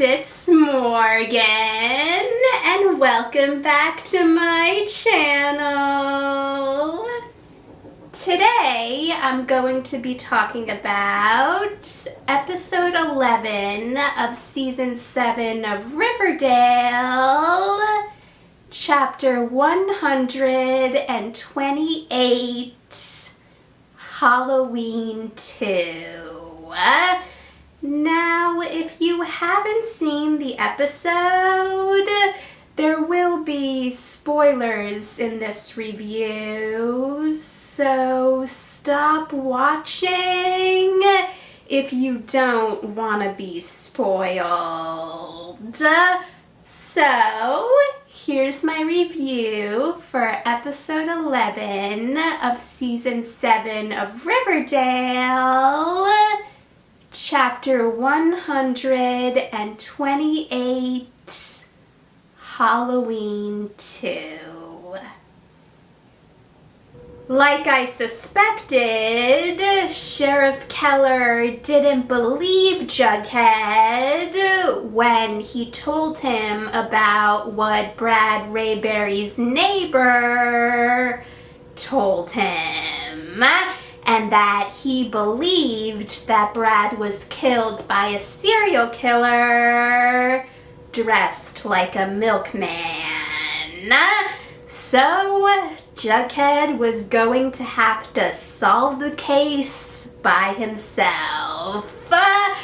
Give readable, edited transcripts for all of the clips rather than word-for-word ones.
it's Morgan, and welcome back to my channel. Today, I'm going to be talking about episode 11 of season 7 of Riverdale, chapter 128, Halloween 2. Now, if you haven't seen the episode, there will be spoilers in this review, so stop watching if you don't want to be spoiled. So, here's my review for episode 11 of season 7 of Riverdale, chapter 128, Halloween 2. Like I suspected, Sheriff Keller didn't believe Jughead when he told him about what Brad Rayberry's neighbor told him, and that he believed that Brad was killed by a serial killer dressed like a milkman. So, Jughead was going to have to solve the case by himself. But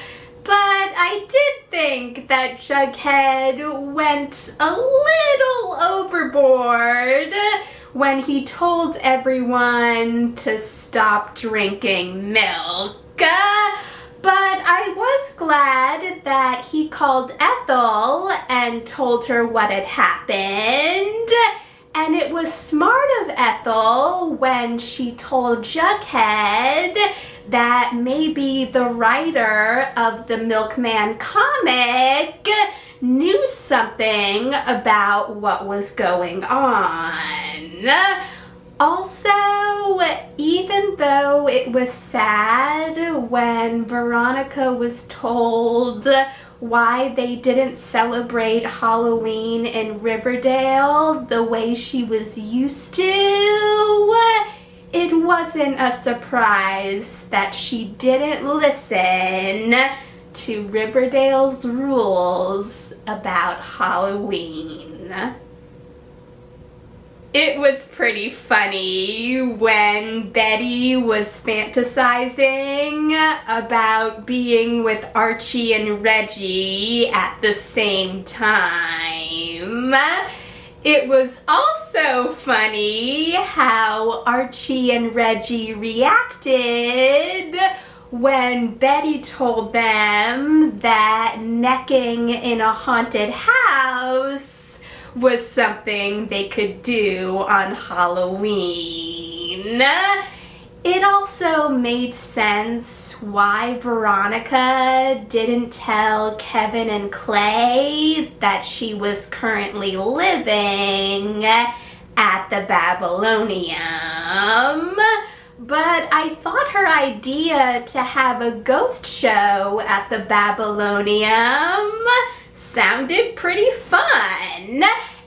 I did think that Jughead went a little overboard when he told everyone to stop drinking milk. But I was glad that he called Ethel and told her what had happened. And it was smart of Ethel when she told Jughead that maybe the writer of the Milkman comic knew something about what was going on. Also, even though it was sad when Veronica was told why they didn't celebrate Halloween in Riverdale the way she was used to, it wasn't a surprise that she didn't listen to Riverdale's rules about Halloween. It was pretty funny when Betty was fantasizing about being with Archie and Reggie at the same time. It was also funny how Archie and Reggie reacted when Betty told them that necking in a haunted house was something they could do on Halloween. It also made sense why Veronica didn't tell Kevin and Clay that she was currently living at the Babylonium. But I thought her idea to have a ghost show at the Babylonium sounded pretty fun,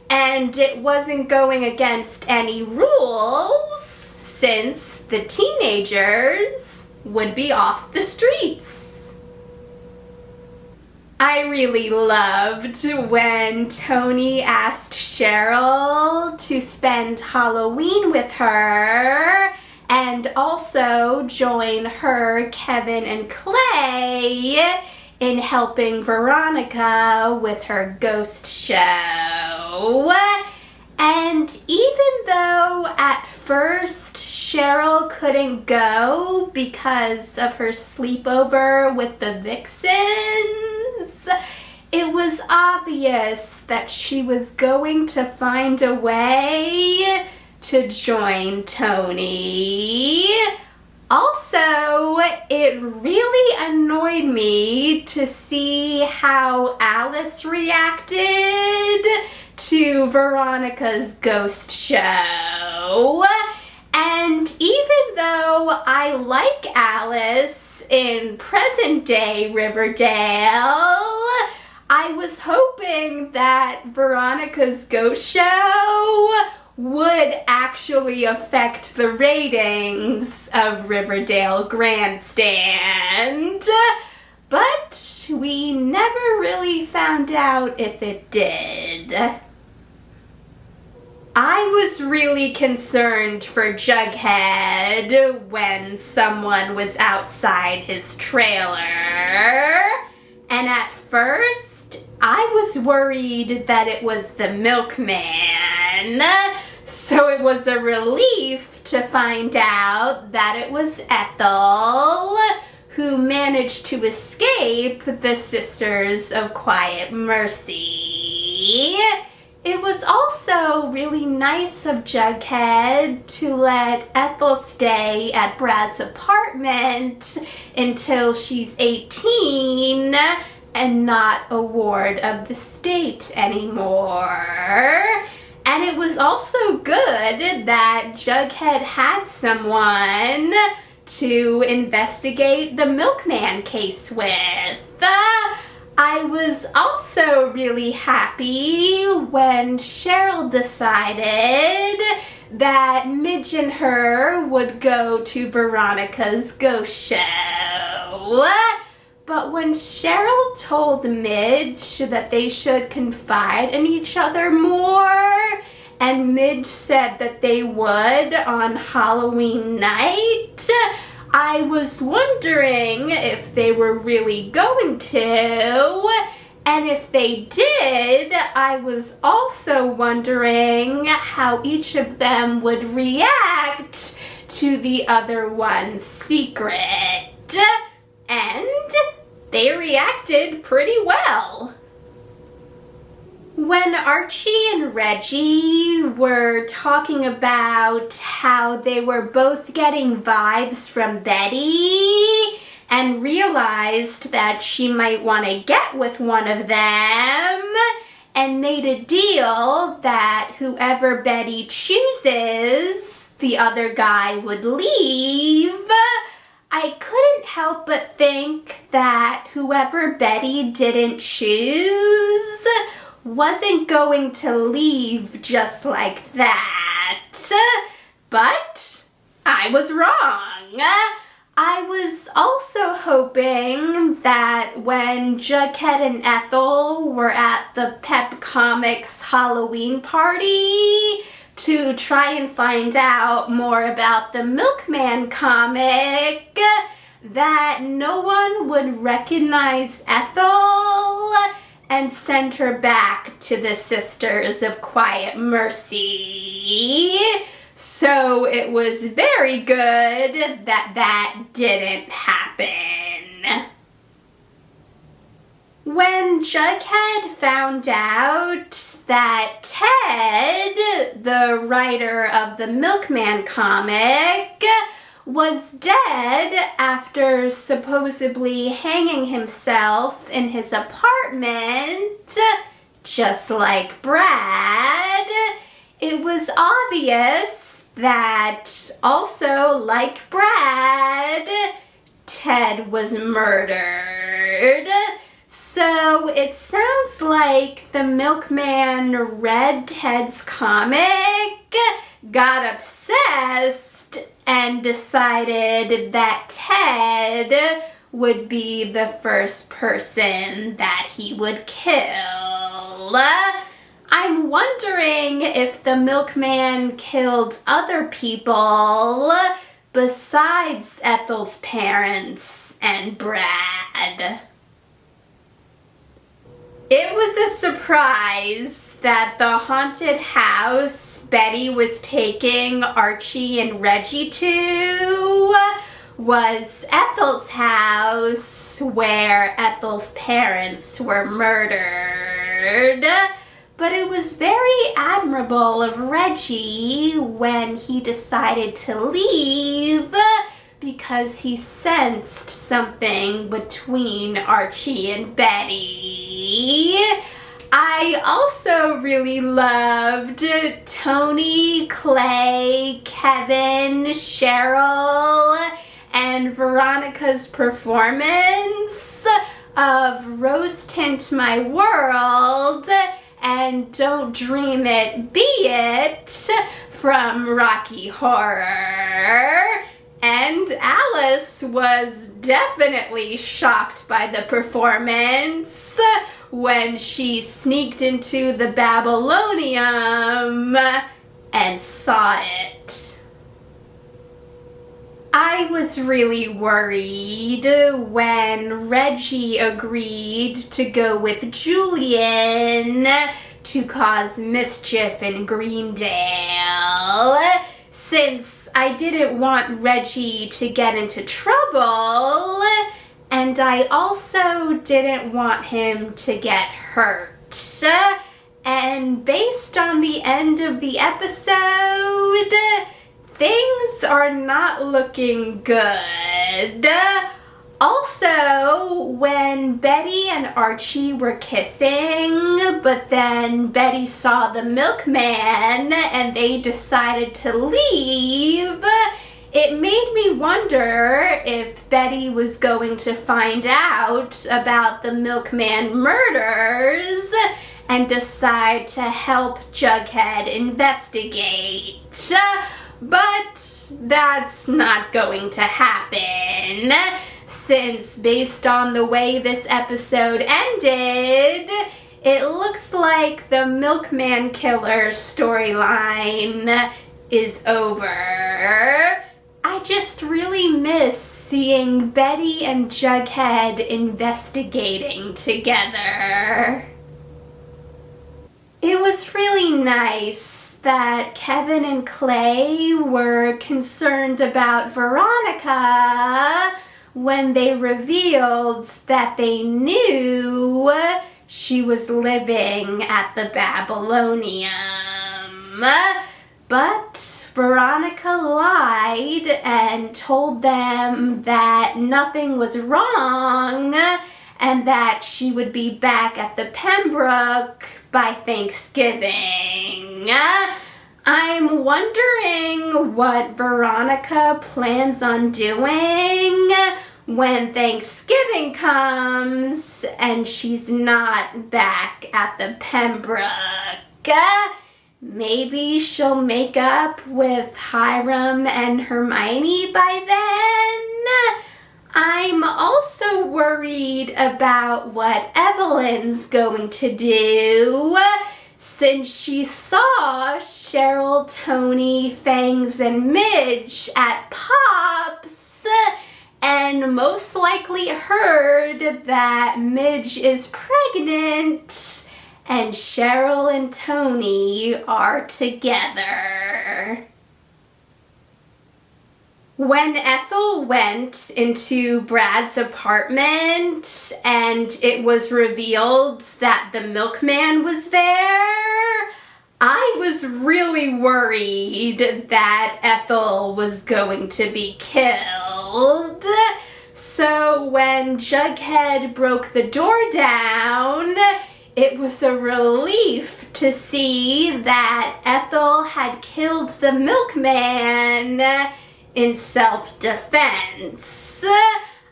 and it wasn't going against any rules since the teenagers would be off the streets. I really loved when Tony asked Cheryl to spend Halloween with her and also join her, Kevin, and Clay in helping Veronica with her ghost show. And even though at first Cheryl couldn't go because of her sleepover with the Vixens, it was obvious that she was going to find a way to join Tony. Also, it really annoyed me to see how Alice reacted to Veronica's ghost show. And even though I like Alice in present-day Riverdale, I was hoping that Veronica's Ghost Show would actually affect the ratings of Riverdale Grandstand, but we never really found out if it did. I was really concerned for Jughead when someone was outside his trailer, and at first I was worried that it was the milkman. So it was a relief to find out that it was Ethel, who managed to escape the Sisters of Quiet Mercy. It was also really nice of Jughead to let Ethel stay at Brad's apartment until she's 18 and not a ward of the state anymore. And it was also good that Jughead had someone to investigate the milkman case with. I was also really happy when Cheryl decided that Midge and her would go to Veronica's Ghost Show. But when Cheryl told Midge that they should confide in each other more, and Midge said that they would on Halloween night, I was wondering if they were really going to, and if they did, I was also wondering how each of them would react to the other one's secret. And they reacted pretty well. When Archie and Reggie were talking about how they were both getting vibes from Betty and realized that she might want to get with one of them and made a deal that whoever Betty chooses, the other guy would leave, I couldn't help but think that whoever Betty didn't choose wasn't going to leave just like that. But I was wrong. I was also hoping that when Jughead and Ethel were at the Pep Comics Halloween party to try and find out more about the Milkman comic, that no one would recognize Ethel and send her back to the Sisters of Quiet Mercy. So it was very good that that didn't happen. When Jughead found out that Ted, the writer of the Milkman comic, was dead after supposedly hanging himself in his apartment, just like Brad, it was obvious that also, like Brad, Ted was murdered. So it sounds like the milkman read Ted's comic, got obsessed, and decided that Ted would be the first person that he would kill. I'm wondering if the milkman killed other people besides Ethel's parents and Brad. It was a surprise that the haunted house Betty was taking Archie and Reggie to was Ethel's house where Ethel's parents were murdered. But it was very admirable of Reggie when he decided to leave because he sensed something between Archie and Betty. I also really loved Tony, Clay, Kevin, Cheryl, and Veronica's performance of Rose Tint My World and Don't Dream It, Be It from Rocky Horror. And Alice was definitely shocked by the performance when she sneaked into the Babylonium and saw it. I was really worried when Reggie agreed to go with Julian to cause mischief in Greendale, since I didn't want Reggie to get into trouble, and I also didn't want him to get hurt. And based on the end of the episode, things are not looking good. Also, when Betty and Archie were kissing, but then Betty saw the milkman and they decided to leave, it made me wonder if Betty was going to find out about the milkman murders and decide to help Jughead investigate. But that's not going to happen, since based on the way this episode ended, it looks like the milkman killer storyline is over. I just really miss seeing Betty and Jughead investigating together. It was really nice that Kevin and Clay were concerned about Veronica when they revealed that they knew she was living at the Babylonium. But Veronica lied and told them that nothing was wrong and that she would be back at the Pembroke by Thanksgiving. I'm wondering what Veronica plans on doing when Thanksgiving comes and she's not back at the Pembroke. Maybe she'll make up with Hiram and Hermione by then. I'm also worried about what Evelyn's going to do, since she saw Cheryl, Tony, Fangs, and Midge at Pop's, and most likely heard that Midge is pregnant and Cheryl and Tony are together. When Ethel went into Brad's apartment and it was revealed that the milkman was there, I was really worried that Ethel was going to be killed. So when Jughead broke the door down, it was a relief to see that Ethel had killed the milkman in self-defense.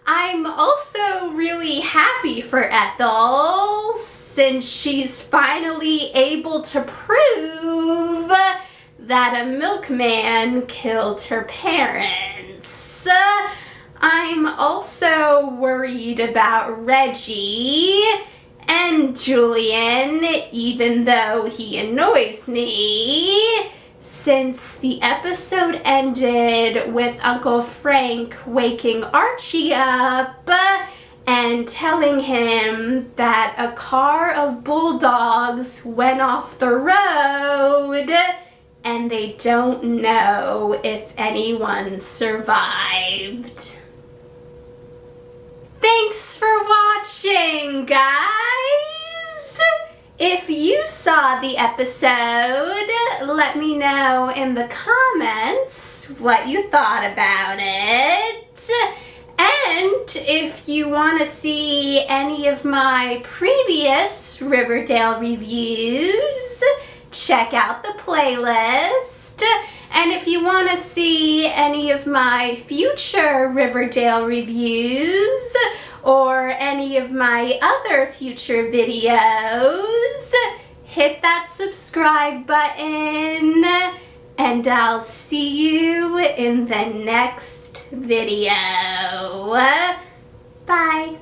I'm also really happy for Ethel, since she's finally able to prove that a milkman killed her parents. I'm also worried about Reggie and Julian, even though he annoys me, since the episode ended with Uncle Frank waking Archie up and telling him that a car of bulldogs went off the road and they don't know if anyone survived. Thanks for watching, guys! If you saw the episode, let me know in the comments what you thought about it. And if you want to see any of my previous Riverdale reviews, check out the playlist. And if you want to see any of my future Riverdale reviews, or any of my other future videos, hit that subscribe button, and I'll see you in the next video. Bye.